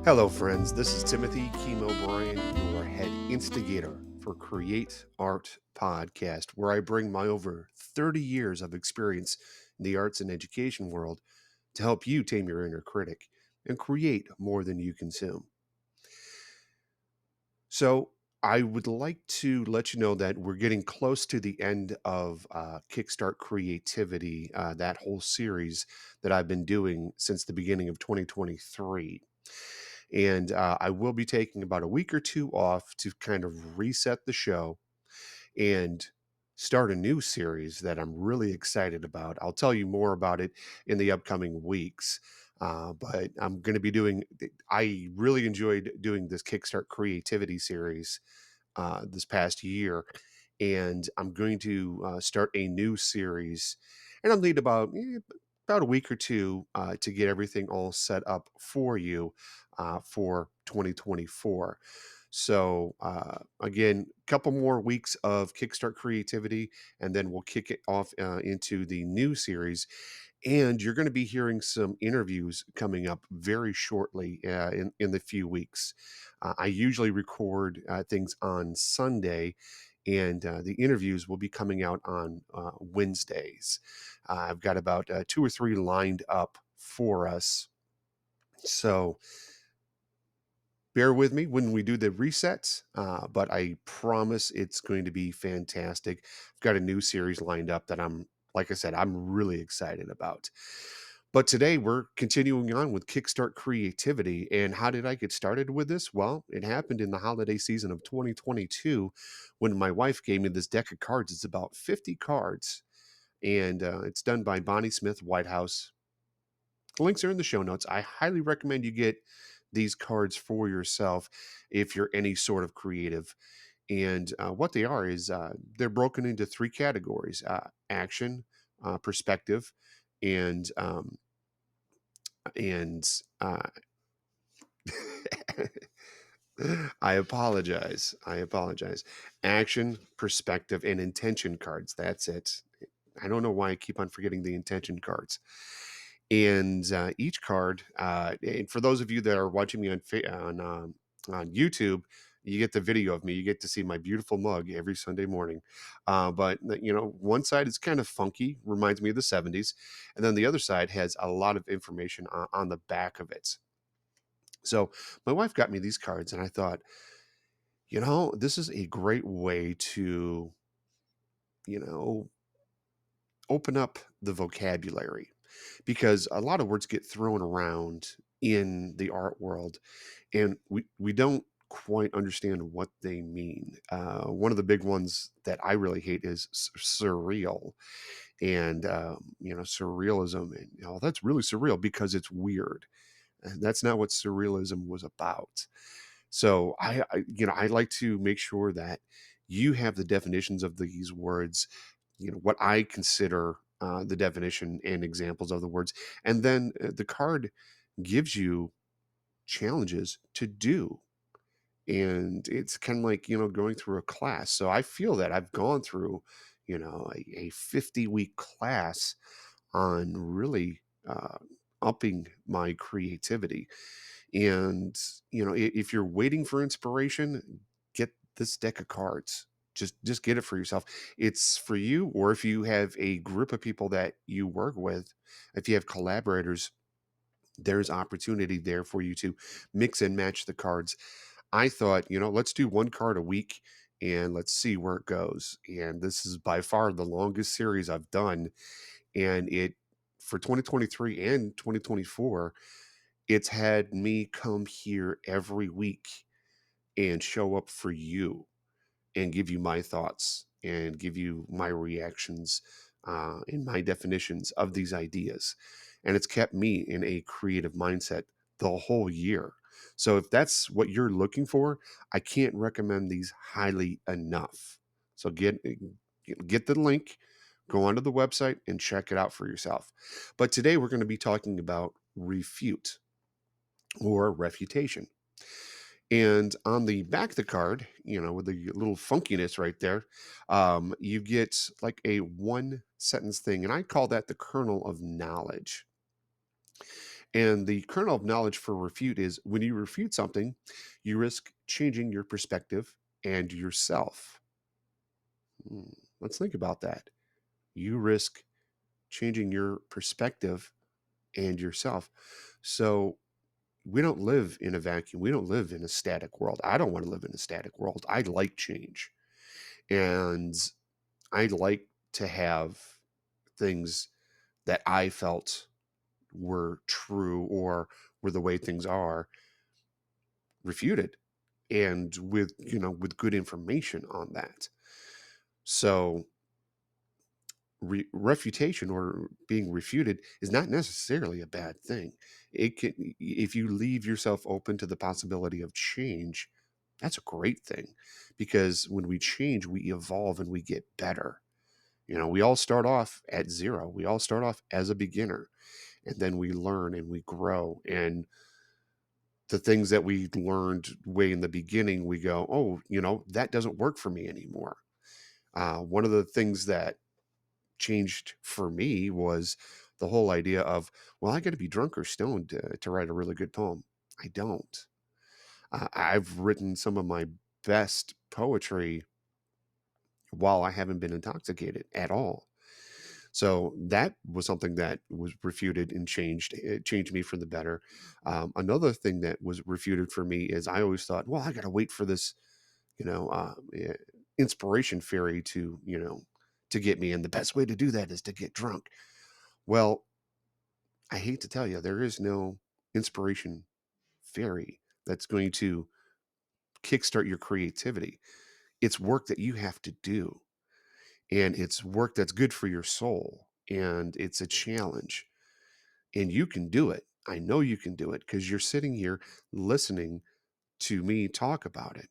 Hello, friends. This is Timothy Chemo Bryan, your head instigator for Create Art Podcast, where I bring my over 30 years of experience in the arts and education world to help you tame your inner critic and create more than you consume. So, I would like to let you know that we're getting close to the end of Kickstart Creativity, that whole series that I've been doing since the beginning of 2023. And I will be taking about a week or two off to kind of reset the show and start a new series that I'm really excited about. I'll tell you more about it in the upcoming weeks. But I'm going to be doing, I really enjoyed doing this Kickstart Creativity series this past year. And I'm going to start a new series. And I'll need about a week or two to get everything all set up for you for 2024. So again, a couple more weeks of Kickstart Creativity, and then we'll kick it off into the new series. And you're going to be hearing some interviews coming up very shortly in the few weeks. I usually record things on Sunday, and the interviews will be coming out on Wednesdays. I've got about two or three lined up for us. So bear with me when we do the resets, but I promise it's going to be fantastic. I've got a new series lined up that like I said, I'm really excited about. But today we're continuing on with Kickstart Creativity. And how did I get started with this? Well, it happened in the holiday season of 2022 when my wife gave me this deck of cards. It's about 50 cards, and it's done by Bonnie Smith Whitehouse. The links are in the show notes. I highly recommend you get these cards for yourself if you're any sort of creative. And what they are is they're broken into three categories: action, perspective, and and I apologize. I apologize. Action, perspective, and intention cards. That's it. I don't know why I keep on forgetting the intention cards. And each card, and for those of you that are watching me on YouTube, you get the video of me. You get to see my beautiful mug every Sunday morning. But one side is kind of funky, reminds me of the '70s, and then the other side has a lot of information on the back of it. So my wife got me these cards, and I thought, this is a great way to, you know, open up the vocabulary because a lot of words get thrown around in the art world and we don't quite understand what they mean. One of the big ones that I really hate is surreal, and surrealism, and that's really surreal because it's weird, and that's not what surrealism was about. So I like to make sure that you have the definitions of these words, what I consider the definition and examples of the words, and then the card gives you challenges to do. And it's kind of like, going through a class. So I feel that I've gone through, a 50-week class on really upping my creativity. And, if you're waiting for inspiration, get this deck of cards. Just get it for yourself. It's for you, or if you have a group of people that you work with, if you have collaborators, there's opportunity there for you to mix and match the cards. I thought, let's do one card a week and let's see where it goes. And this is by far the longest series I've done. And it, for 2023 and 2024, it's had me come here every week and show up for you and give you my thoughts and give you my reactions and my definitions of these ideas. And it's kept me in a creative mindset the whole year. So if that's what you're looking for, I can't recommend these highly enough. So get the link, go onto the website and check it out for yourself. But today we're going to be talking about Refute or Refutation. And on the back of the card, with the little funkiness right there, you get like a one sentence thing. And I call that the kernel of knowledge. And the kernel of knowledge for refute is when you refute something, you risk changing your perspective and yourself. Hmm, let's think about that. You risk changing your perspective and yourself. So we don't live in a vacuum. We don't live in a static world. I don't want to live in a static world. I like change. And I like to have things that I felt were true or were the way things are refuted, and with with good information on that. So refutation or being refuted is not necessarily a bad thing. It can, if you leave yourself open to the possibility of change, that's a great thing, because when we change, we evolve and we get better. We all start off at zero. We all start off as a beginner, and then we learn and we grow. And the things that we learned way in the beginning, we go, oh, that doesn't work for me anymore. One of the things that changed for me was the whole idea of, well, I got to be drunk or stoned to write a really good poem. I don't. I've written some of my best poetry while I haven't been intoxicated at all. So that was something that was refuted and changed. It changed me for the better. Another thing that was refuted for me is I always thought, well, I got to wait for this, inspiration fairy to, to get me. And the best way to do that is to get drunk. Well, I hate to tell you, there is no inspiration fairy that's going to kickstart your creativity. It's work that you have to do, and it's work that's good for your soul, and it's a challenge, and you can do it. I know you can do it because you're sitting here listening to me talk about it.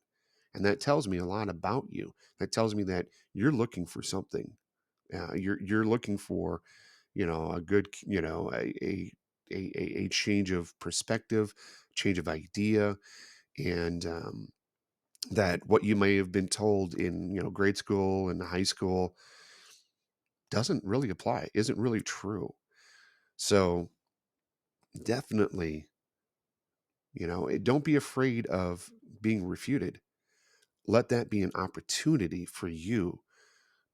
And that tells me a lot about you. That tells me that you're looking for something. You're looking for, a good, a change of perspective, change of idea, and that what you may have been told in grade school and high school doesn't really apply, isn't really true. So definitely, don't be afraid of being refuted. Let that be an opportunity for you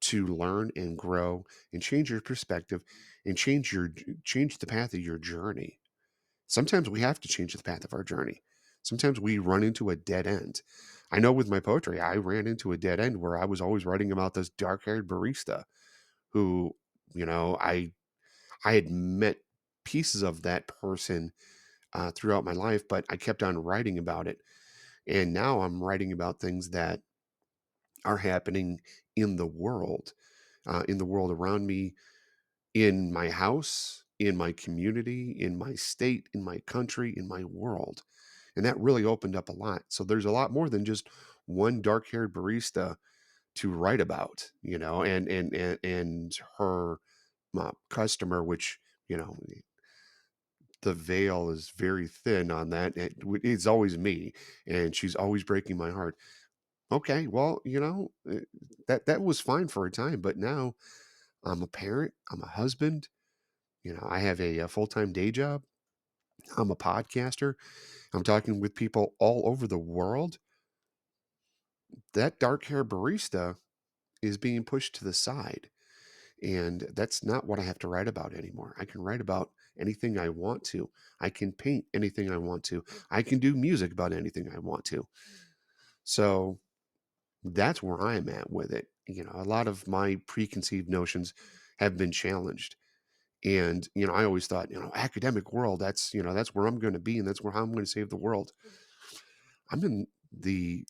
to learn and grow and change your perspective and change the path of your journey. Sometimes we have to change the path of our journey. Sometimes we run into a dead end. I know with my poetry, I ran into a dead end where I was always writing about this dark-haired barista who, I had met pieces of that person throughout my life, but I kept on writing about it. And now I'm writing about things that are happening in the world around me, in my house, in my community, in my state, in my country, in my world. And that really opened up a lot. So there's a lot more than just one dark-haired barista to write about, and her customer, which, you know, the veil is very thin on that. It's always me, and she's always breaking my heart. Okay, well, that was fine for a time, but now I'm a parent, I'm a husband, I have a full-time day job, I'm a podcaster, I'm talking with people all over the world. That dark hair barista is being pushed to the side, and that's not what I have to write about anymore. I can write about anything I want to. I can paint anything I want to. I can do music about anything I want to. So that's where I'm at with it. A lot of my preconceived notions have been challenged. And, I always thought, academic world, that's where I'm going to be, and that's where I'm going to save the world. I'm in the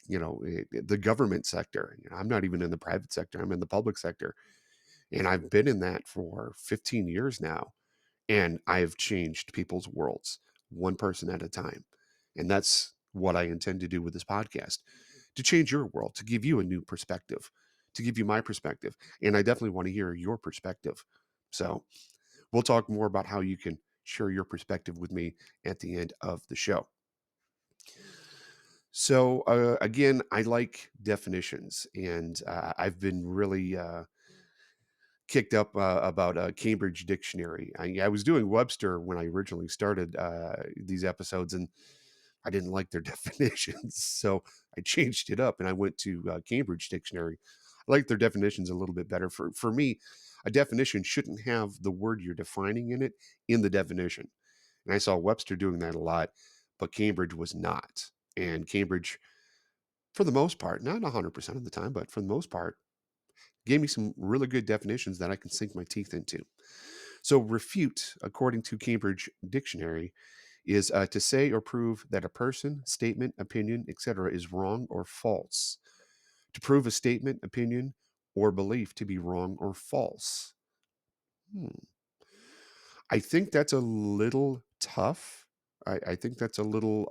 government sector. I'm not even in the private sector. I'm in the public sector. And I've been in that for 15 years now. And I've changed people's worlds one person at a time. And that's what I intend to do with this podcast, to change your world, to give you a new perspective, to give you my perspective. And I definitely want to hear your perspective. So we'll talk more about how you can share your perspective with me at the end of the show. So, again, I like definitions, and I've been really kicked up about Cambridge Dictionary. I was doing Webster when I originally started these episodes, and I didn't like their definitions, so I changed it up and I went to Cambridge Dictionary. I like their definitions a little bit better. For me, a definition shouldn't have the word you're defining in the definition. And I saw Webster doing that a lot, but Cambridge was not. And Cambridge, for the most part, not 100% of the time, but for the most part, gave me some really good definitions that I can sink my teeth into. So, refute, according to Cambridge Dictionary, is to say or prove that a person, statement, opinion, etc., is wrong or false. To prove a statement, opinion, or belief to be wrong or false. Hmm. I think that's a little tough. I think that's a little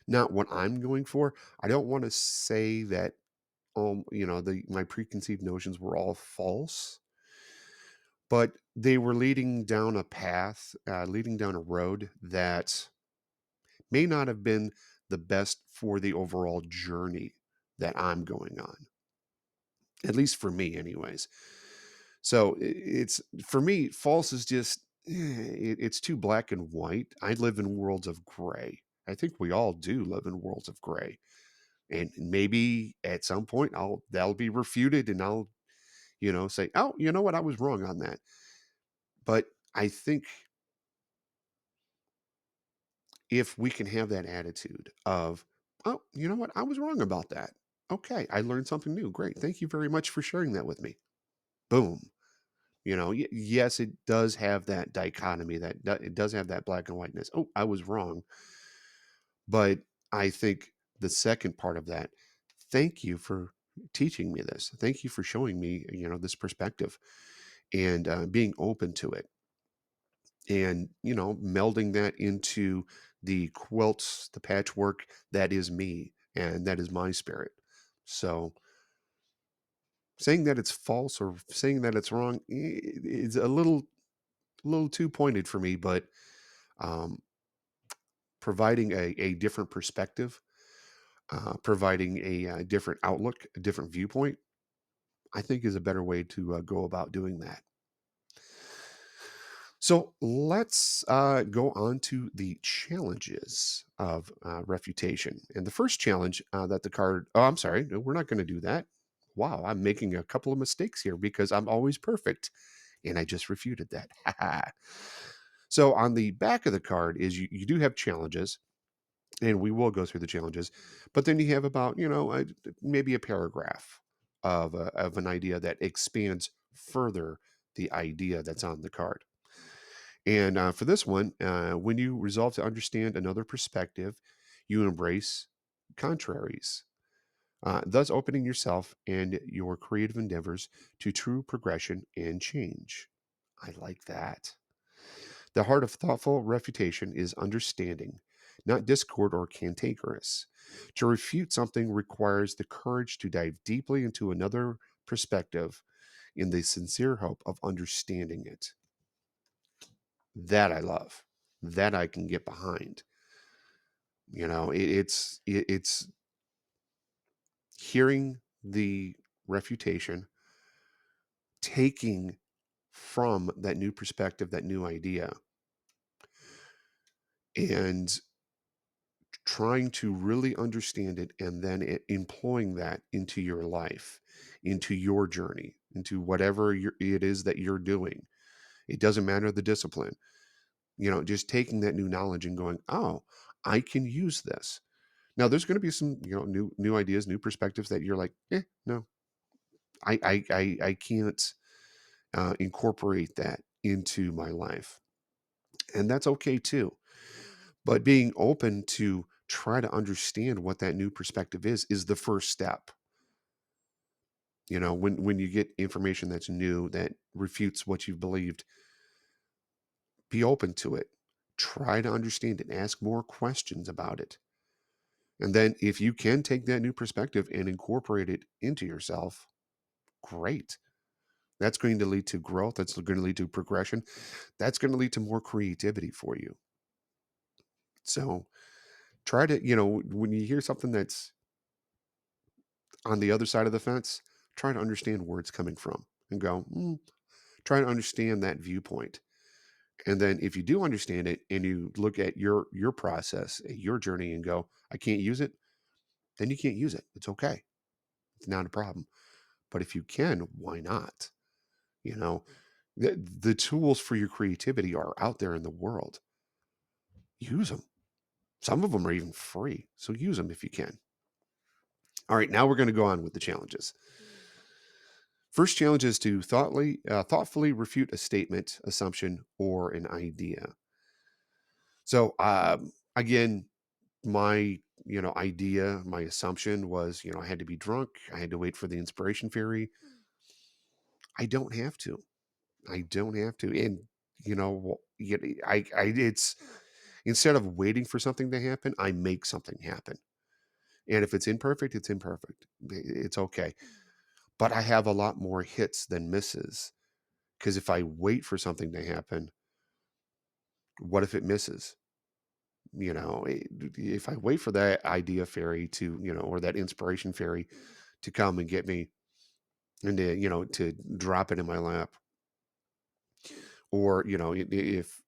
not what I'm going for. I don't want to say that the my preconceived notions were all false, but they were leading down a path, leading down a road that may not have been the best for the overall journey that I'm going on, at least for me, anyways. So it's for me, false is just it's too black and white. I live in worlds of gray. I think we all do live in worlds of gray, and maybe at some point that'll be refuted, and I'll say, oh, you know what, I was wrong on that. But I think if we can have that attitude of, oh, you know what, I was wrong about that. Okay, I learned something new. Great. Thank you very much for sharing that with me. Boom. Yes, it does have that dichotomy, it does have that black and whiteness. Oh, I was wrong. But I think the second part of that, thank you for teaching me this. Thank you for showing me, this perspective and being open to it and, melding that into the quilts, the patchwork that is me and that is my spirit. So saying that it's false or saying that it's wrong is a little too pointed for me, but um, providing a different perspective, providing a different outlook, a different viewpoint, I think is a better way to go about doing that. So let's go on to the challenges of refutation. And the first challenge that the card, oh, I'm sorry, no, we're not going to do that. Wow, I'm making a couple of mistakes here because I'm always perfect. And I just refuted that. So on the back of the card is you do have challenges, and we will go through the challenges, but then you have about, maybe a paragraph of an idea that expands further the idea that's on the card. And for this one, when you resolve to understand another perspective, you embrace contraries, thus opening yourself and your creative endeavors to true progression and change. I like that. The heart of thoughtful refutation is understanding, not discord or cantankerous. To refute something requires the courage to dive deeply into another perspective in the sincere hope of understanding it. That I love. That I can get behind. It's hearing the refutation, taking from that new perspective, that new idea, and trying to really understand it, and then employing that into your life, into your journey, into whatever it is that you're doing. It doesn't matter the discipline. Just taking that new knowledge and going, oh, I can use this. Now, there's going to be some, new ideas, new perspectives that you're like, no, I can't incorporate that into my life, and that's okay too. But being open to try to understand what that new perspective is the first step. When you get information that's new that refutes what you've believed, be open to it. Try to understand it. Ask more questions about it. And then if you can take that new perspective and incorporate it into yourself, great. That's going to lead to growth. That's going to lead to progression. That's going to lead to more creativity for you. So try to, when you hear something that's on the other side of the fence, try to understand where it's coming from and go, try to understand that viewpoint. And then if you do understand it and you look at your process, your journey and go, I can't use it, then you can't use it. It's okay. It's not a problem. But if you can, why not? You know, the tools for your creativity are out there in the world. Use them. Some of them are even free. So use them if you can. All right, now we're going to go on with the challenges. First challenge is to thoughtfully refute a statement, assumption, or an idea. So again, my idea, my assumption was I had to be drunk. I had to wait for the inspiration fairy. I don't have to. I don't have to. And it's instead of waiting for something to happen, I make something happen. And if it's imperfect, it's imperfect. It's okay. But I have a lot more hits than misses because if I wait for something to happen, what if it misses? If I wait for that idea fairy to, or that inspiration fairy to come and get me and to drop it in my lap, or, if,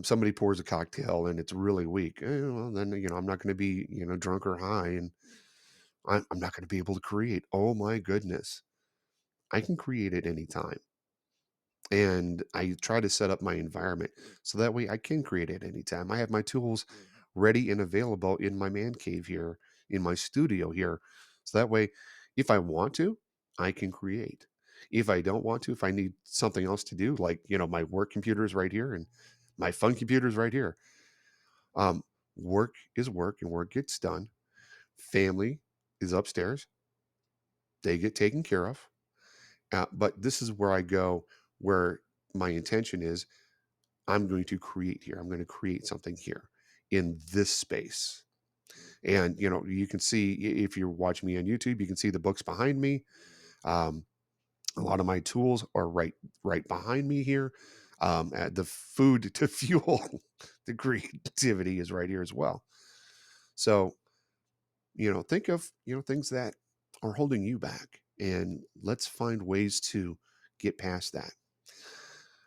somebody pours a cocktail and it's really weak, well, then, I'm not going to be, drunk or high and I'm not going to be able to create. Oh my goodness. I can create at any time. And I try to set up my environment so that way I can create at any time. I have my tools ready and available in my man cave here, in my studio here. So that way, if I want to, I can create. If I don't want to, if I need something else to do, like, my work computer is right here and my fun computer is right here. Um, Work is work and work gets done. Family is upstairs. They get taken care of. But this is where I go, where my intention is I'm going to create here. I'm going to create something here in this space. And, you can see if you're watching me on YouTube, you can see the books behind me. Um, a lot of my tools are right behind me here. The food to fuel the creativity is right here as well. So, think of, things that are holding you back and let's find ways to get past that.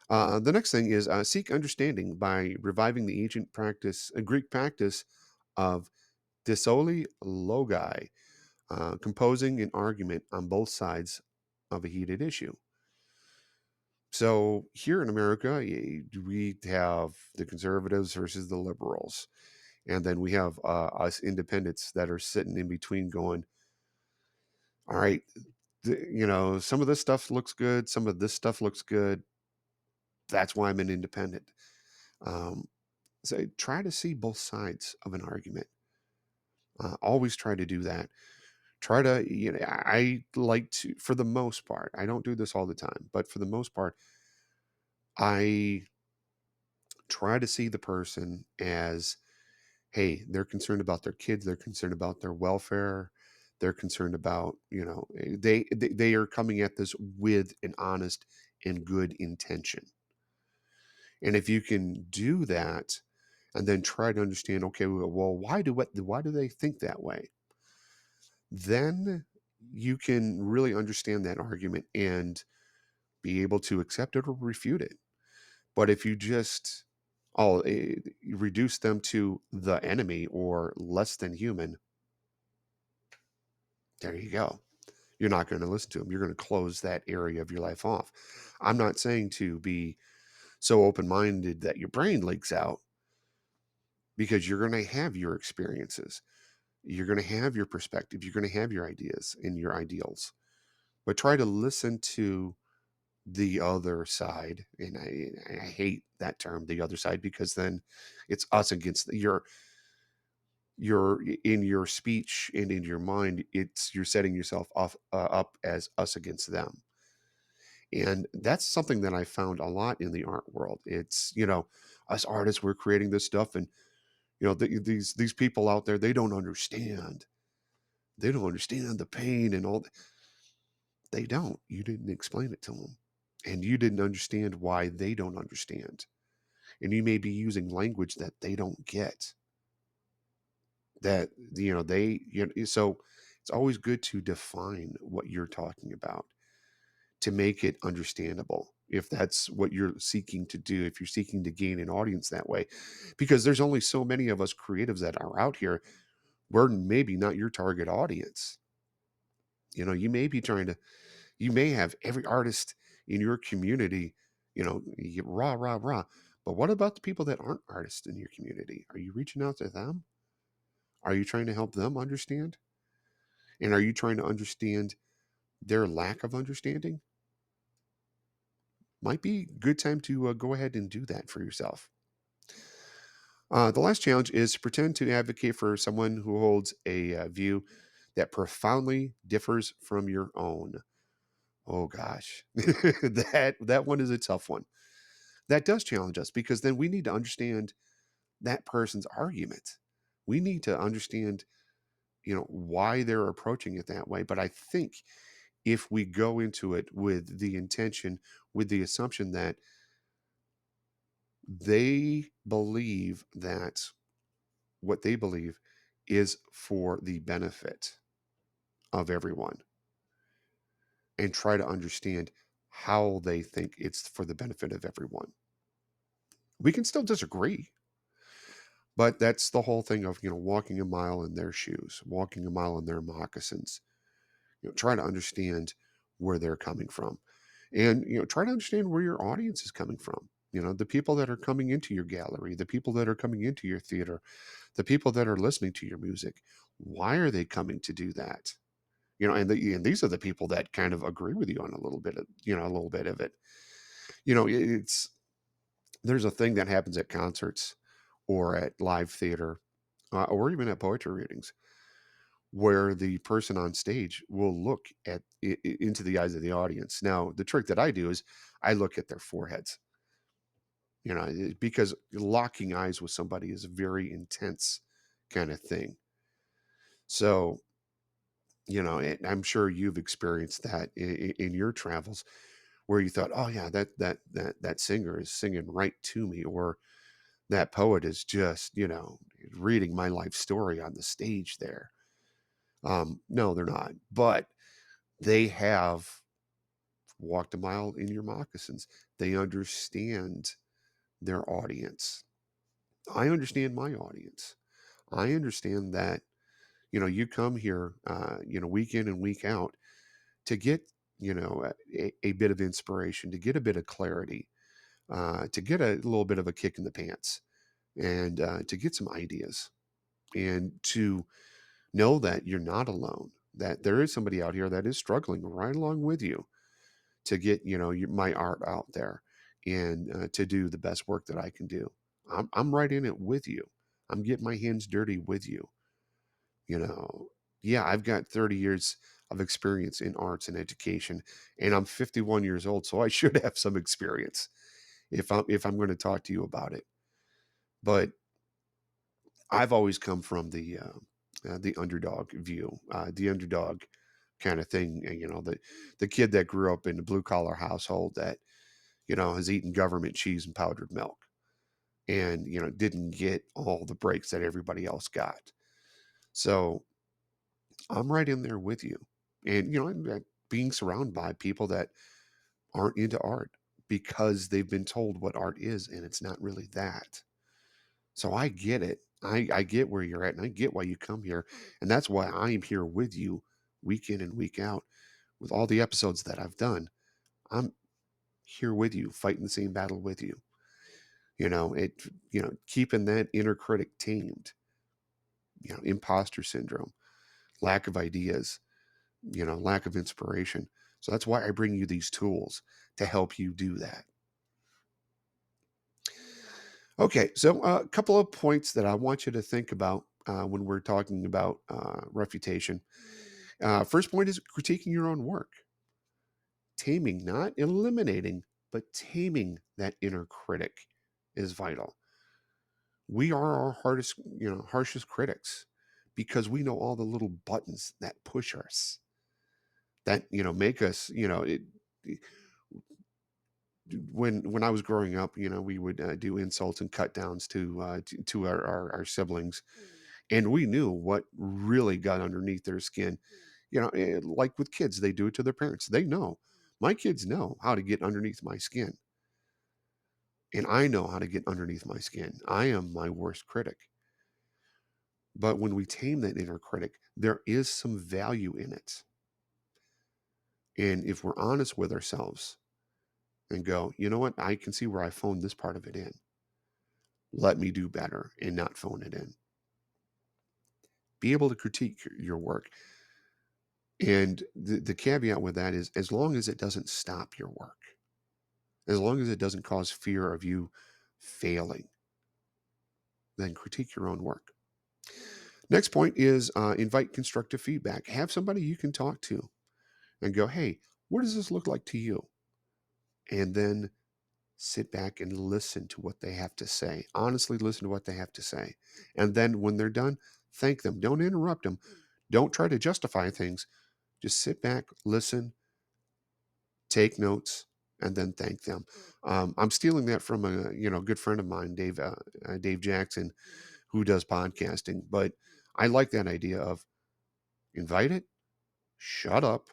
The next thing is seek understanding by reviving the ancient practice, a Greek practice of disoli logi, composing an argument on both sides of a heated issue. So here in America, we have the conservatives versus the liberals. And then we have us independents that are sitting in between going, all right, some of this stuff looks good. Some of this stuff looks good. That's why I'm an independent. Um, So try to see both sides of an argument. Always try to do that. Try to, I like to, for the most part, I don't do this all the time, but for the most part, I try to see the person as, hey, they're concerned about their kids, they're concerned about their welfare, they're concerned about, they are coming at this with an honest and good intention. And if you can do that, and then try to understand, okay, well, why do they think that way? Then you can really understand that argument and be able to accept it or refute it. But if you just you reduce them to the enemy or less than human, there you go. You're not going to listen to them. You're going to close that area of your life off. I'm not saying to be so open minded that your brain leaks out because you're going to have your experiences. You're going to have your perspective. You're going to have your ideas and your ideals. But try to listen to the other side. And I hate that term, the other side, because then it's us against you're in your speech and in your mind, you're setting yourself up as us against them. And that's something that I found a lot in the art world. It's, us artists, we're creating this stuff and, these people out there, they don't understand. They don't understand the pain and all. They don't. You didn't explain it to them. And you didn't understand why they don't understand. And you may be using language that they don't get. That, so It's always good to define what you're talking about to make it understandable if that's what you're seeking to do, if you're seeking to gain an audience that way. Because there's only so many of us creatives that are out here. We're maybe not your target audience. You may be trying to, you may have every artist in your community, you get rah, rah, rah. But what about the people that aren't artists in your community? Are you reaching out to them? Are you trying to help them understand? And are you trying to understand their lack of understanding? Might be a good time to go ahead and do that for yourself. The last challenge is to pretend to advocate for someone who holds a view that profoundly differs from your own. Oh gosh, that one is a tough one. That does challenge us because then we need to understand that person's argument. We need to understand, why they're approaching it that way. But I think if we go into it with the intention, with the assumption that they believe that what they believe is for the benefit of everyone and try to understand how they think it's for the benefit of everyone. We can still disagree, but that's the whole thing of, walking a mile in their shoes, walking a mile in their moccasins, try to understand where they're coming from and, try to understand where your audience is coming from. The people that are coming into your gallery, the people that are coming into your theater, the people that are listening to your music, why are they coming to do that? And these are the people that kind of agree with you on a little bit of, a little bit of it. It's there's a thing that happens at concerts or at live theater or even at poetry readings where the person on stage will look into the eyes of the audience. Now, the trick that I do is I look at their foreheads, because locking eyes with somebody is a very intense kind of thing. So, and I'm sure you've experienced that in your travels where you thought, "Oh yeah, that singer is singing right to me," or that poet is just, reading my life story on the stage there. No, they're not, but they have walked a mile in your moccasins. They understand their audience. I understand my audience. I understand that, you come here, week in and week out to get, a bit of inspiration, to get a bit of clarity, to get a little bit of a kick in the pants, and to get some ideas, and to know that you're not alone, that there is somebody out here that is struggling right along with you to get, my art out there and to do the best work that I can do. I'm right in it with you. I'm getting my hands dirty with you. You know, yeah, I've got 30 years of experience in arts and education, and I'm 51 years old, so I should have some experience if I'm going to talk to you about it. But I've always come from the underdog view, the underdog kind of thing. And, the kid that grew up in a blue collar household that has eaten government cheese and powdered milk, and didn't get all the breaks that everybody else got. So I'm right in there with you, and being surrounded by people that aren't into art because they've been told what art is, and it's not really that. So I get it. I get where you're at, and I get why you come here. And that's why I'm here with you week in and week out with all the episodes that I've done. I'm here with you, fighting the same battle with you. Keeping that inner critic tamed, imposter syndrome, lack of ideas, lack of inspiration. So that's why I bring you these tools to help you do that. Okay, so a couple of points that I want you to think about when we're talking about refutation. First point is critiquing your own work, taming, not eliminating, but taming that inner critic is vital. We are our harshest critics because we know all the little buttons that push us, that make us, when I was growing up, we would do insults and cut downs to our siblings, And we knew what really got underneath their skin. Like with kids, they do it to their parents. They know. My kids know how to get underneath my skin, and I know how to get underneath my skin. I am my worst critic. But when we tame that inner critic, there is some value in it. And if we're honest with ourselves and go, you know what, I can see where I phoned this part of it in. Let me do better and not phone it in. Be able to critique your work. And the caveat with that is, as long as it doesn't stop your work, as long as it doesn't cause fear of you failing, then critique your own work. Next point is invite constructive feedback. Have somebody you can talk to and go, hey, what does this look like to you? And then sit back and listen to what they have to say. Honestly, listen to what they have to say. And then when they're done, thank them. Don't interrupt them. Don't try to justify things. Just sit back, listen, take notes, and then thank them. I'm stealing that from a good friend of mine, Dave Jackson, who does podcasting. But I like that idea of invite it, shut up,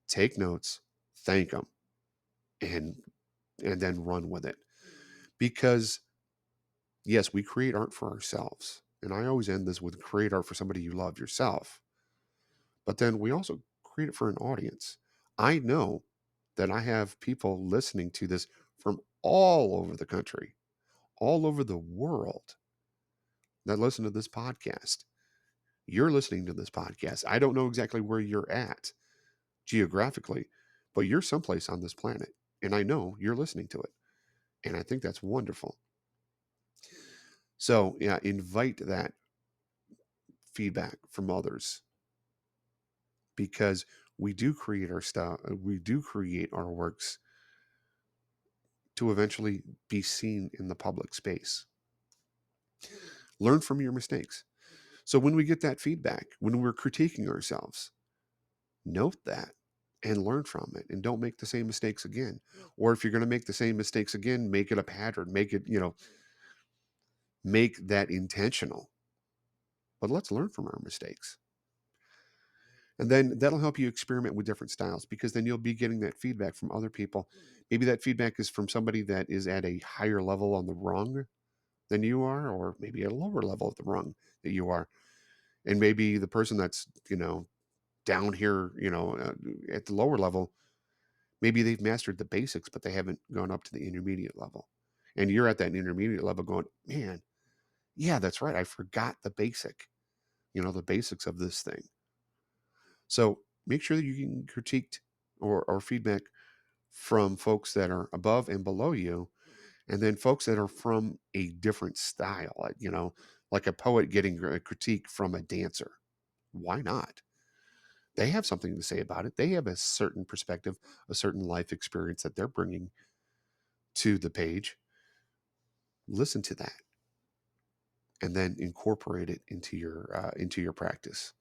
take notes, thank them, and then run with it. Because yes, we create art for ourselves, and I always end this with create art for somebody you love yourself. But then we also create it for an audience. I know that I have people listening to this from all over the country, all over the world that listen to this podcast. You're listening to this podcast. I don't know exactly where you're at geographically, but you're someplace on this planet. And I know you're listening to it. And I think that's wonderful. So, yeah, invite that feedback from others because we do create our stuff, we do create our works to eventually be seen in the public space. Learn from your mistakes. So when we get that feedback, when we're critiquing ourselves, note that and learn from it and don't make the same mistakes again. Or if you're going to make the same mistakes again, make it a pattern, make it, make that intentional. But let's learn from our mistakes. And then that'll help you experiment with different styles because then you'll be getting that feedback from other people. Maybe that feedback is from somebody that is at a higher level on the rung than you are, or maybe at a lower level of the rung that you are. And maybe the person that's, down here, at the lower level, maybe they've mastered the basics, but they haven't gone up to the intermediate level. And you're at that intermediate level going, man, yeah, that's right. I forgot the basics of this thing. So make sure that you can critique or feedback from folks that are above and below you, and then folks that are from a different style, like a poet getting a critique from a dancer. Why not? They have something to say about it. They have a certain perspective, a certain life experience that they're bringing to the page. Listen to that, and then incorporate it into your practice.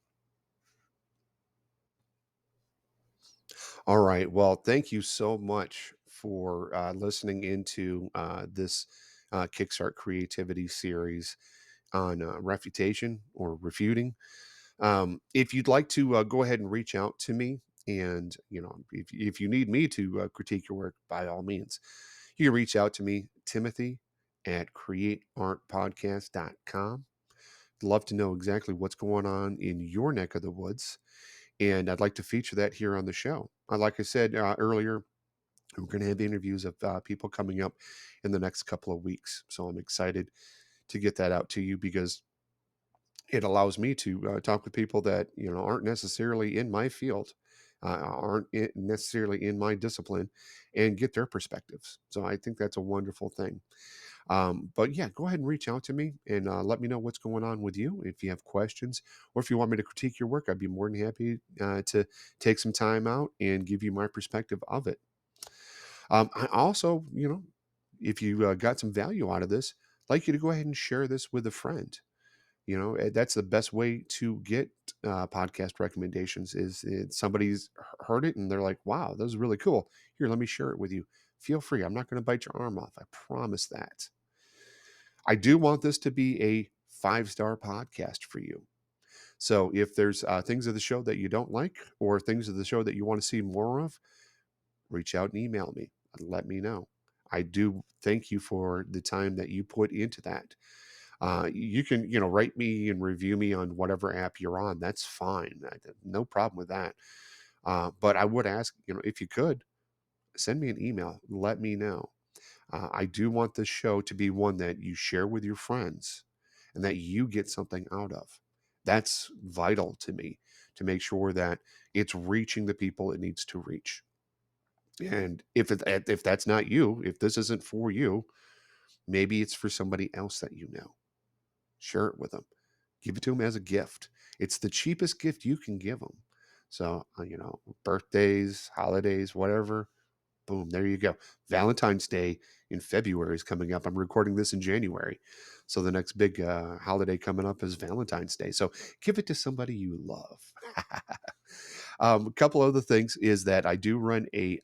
All right. Well, thank you so much for listening into this Kickstart Creativity series on refutation or refuting. If you'd like to go ahead and reach out to me, and if you need me to critique your work, by all means, you can reach out to me, Timothy at createartpodcast.com. I'd love to know exactly what's going on in your neck of the woods, and I'd like to feature that here on the show. Like I said earlier, we're going to have interviews of people coming up in the next couple of weeks. So I'm excited to get that out to you because it allows me to talk with people that aren't necessarily in my field, necessarily in my discipline, and get their perspectives. So I think that's a wonderful thing. But yeah, go ahead and reach out to me and let me know what's going on with you. If you have questions or if you want me to critique your work, I'd be more than happy to take some time out and give you my perspective of it. I also, if you got some value out of this, I'd like you to go ahead and share this with a friend. That's the best way to get podcast recommendations is somebody's heard it and they're like, wow, that was really cool. Here, let me share it with you. Feel free. I'm not going to bite your arm off. I promise that. I do want this to be a 5-star podcast for you. So if there's things of the show that you don't like or things of the show that you want to see more of, reach out and email me and let me know. I do thank you for the time that you put into that. You can, write me and review me on whatever app you're on. That's fine. No problem with that. But I would ask, if you could send me an email, let me know. I do want this show to be one that you share with your friends and that you get something out of. That's vital to me to make sure that it's reaching the people it needs to reach. And if that's not you, if this isn't for you, maybe it's for somebody else that you know. Share it with them. Give it to them as a gift. It's the cheapest gift you can give them. So, birthdays, holidays, whatever, boom, there you go. Valentine's Day in February is coming up. I'm recording this in January. So the next big holiday coming up is Valentine's Day. So give it to somebody you love. A couple other things is that I do run a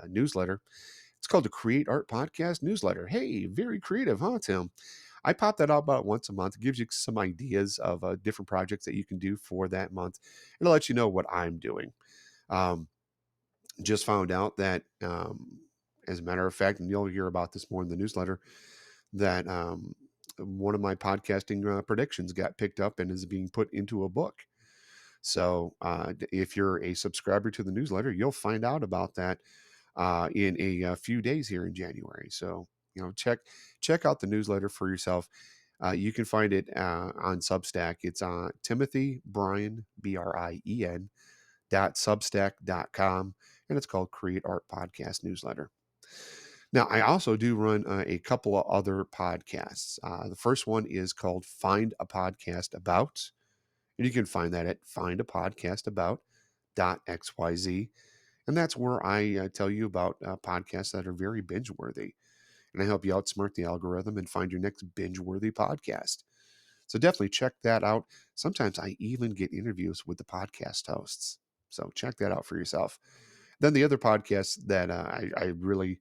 newsletter. It's called the Create Art Podcast newsletter. Hey, very creative, huh, Tim? I pop that out about once a month. It gives you some ideas of different projects that you can do for that month. It'll let you know what I'm doing. Um, just found out that, as a matter of fact, and you'll hear about this more in the newsletter, that one of my podcasting predictions got picked up and is being put into a book. So if you're a subscriber to the newsletter, you'll find out about that in a few days here in January. So check out the newsletter for yourself. You can find it on Substack. It's Timothy Brien, Brien substack.com, and it's called Create Art Podcast Newsletter. Now, I also do run a couple of other podcasts. The first one is called Find a Podcast About, and you can find that at findapodcastabout.xyz. And that's where I tell you about podcasts that are very binge worthy. And I help you outsmart the algorithm and find your next binge worthy podcast. So definitely check that out. Sometimes I even get interviews with the podcast hosts. So check that out for yourself. Then the other podcast that I really,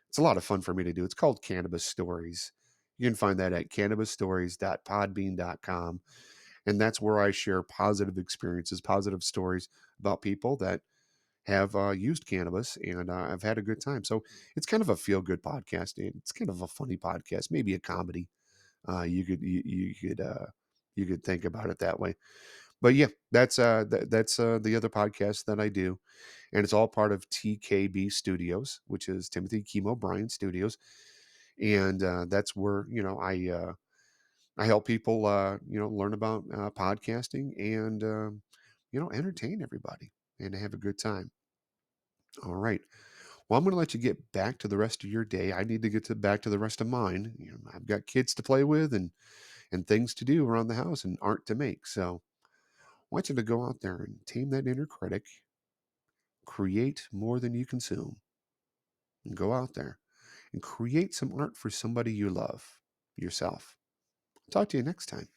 it's a lot of fun for me to do. It's called Cannabis Stories. You can find that at cannabisstories.podbean.com. And that's where I share positive experiences, positive stories about people that have used cannabis and I've had a good time. So it's kind of a feel good podcast. And it's kind of a funny podcast, maybe a comedy. You could think about it that way. But yeah, that's the other podcast that I do, and it's all part of TKB Studios, which is Timothy Chemo Bryan Studios, and that's where I help people learn about podcasting and entertain everybody and have a good time. All right. Well, I'm going to let you get back to the rest of your day. I need to get back to the rest of mine. I've got kids to play with and things to do around the house and art to make. So I want you to go out there and tame that inner critic, create more than you consume, and go out there and create some art for somebody you love, yourself. Talk to you next time.